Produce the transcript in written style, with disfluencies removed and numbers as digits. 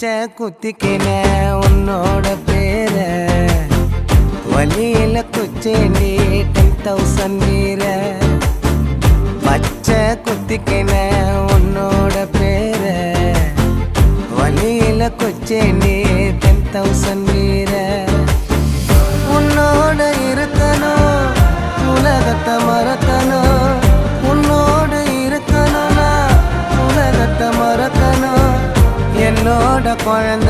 பச்சை குத்திக்கின உன்னோட பேர வழியில குச்சேண்டி 10,000 வீர பச்சை குத்திக்கின உன்னோட பேர வழியில குச்சேண்டி 10,000 வீர உன்னோட இருக்கணும் உலகத்தை மறக்கணும் உன்னோட இருக்கணும்னா உலகத்தை மறக்கணும் என்னோட குழந்தை